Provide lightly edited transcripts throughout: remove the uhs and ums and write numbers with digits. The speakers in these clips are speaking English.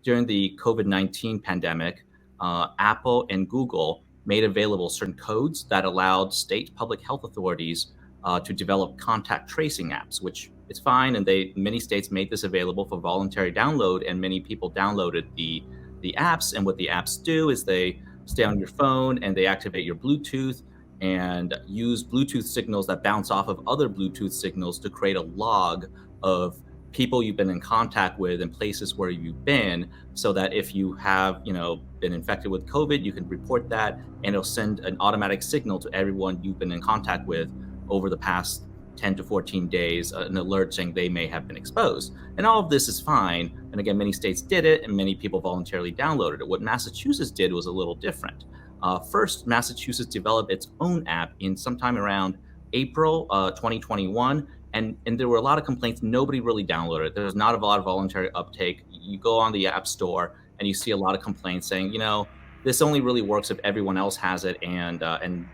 during the COVID-19 pandemic, Apple and Google made available certain codes that allowed state public health authorities to develop contact tracing apps, which is fine. And many states made this available for voluntary download, and many people downloaded the apps. And what the apps do is they stay on your phone and they activate your Bluetooth and use Bluetooth signals that bounce off of other Bluetooth signals to create a log of people you've been in contact with and places where you've been, so that if you have, been infected with COVID, you can report that and it'll send an automatic signal to everyone you've been in contact with over the past 10 to 14 days, an alert saying they may have been exposed. And all of this is fine. And again, many states did it and many people voluntarily downloaded it. What Massachusetts did was a little different. First, Massachusetts developed its own app in sometime around April 2021. And there were a lot of complaints. Nobody really downloaded it. There was not a lot of voluntary uptake. You go on the App Store and you see a lot of complaints saying, this only really works if everyone else has it. And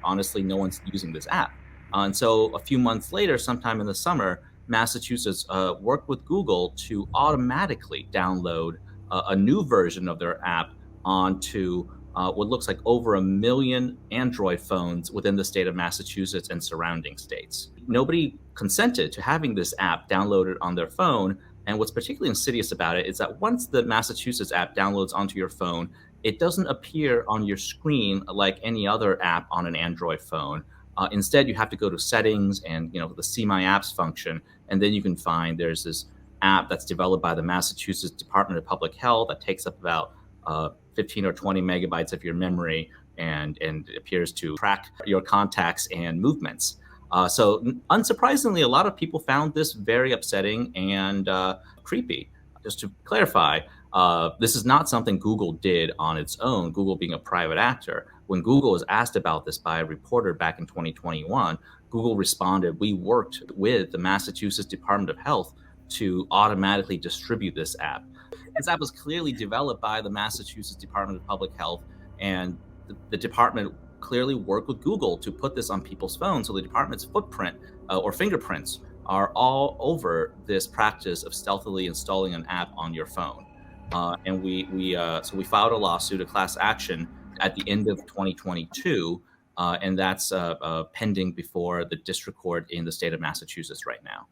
honestly, no one's using this app. And so a few months later, sometime in the summer, Massachusetts worked with Google to automatically download a new version of their app onto what looks like over 1 million Android phones within the state of Massachusetts and surrounding states. Nobody consented to having this app downloaded on their phone. And what's particularly insidious about it is that once the Massachusetts app downloads onto your phone, it doesn't appear on your screen like any other app on an Android phone. Instead, you have to go to settings and the See My Apps function, and then you can find there's this app that's developed by the Massachusetts Department of Public Health that takes up about 15 or 20 megabytes of your memory, and it appears to track your contacts and movements. So unsurprisingly, a lot of people found this very upsetting and creepy. Just to clarify, this is not something Google did on its own, Google being a private actor. When Google was asked about this by a reporter back in 2021, Google responded, "We worked with the Massachusetts Department of Health to automatically distribute this app." This app was clearly developed by the Massachusetts Department of Public Health, and the department clearly worked with Google to put this on people's phones. So the department's footprint or fingerprints are all over this practice of stealthily installing an app on your phone. And so we filed a lawsuit, a class action, at the end of 2022, and that's pending before the district court in the state of Massachusetts right now.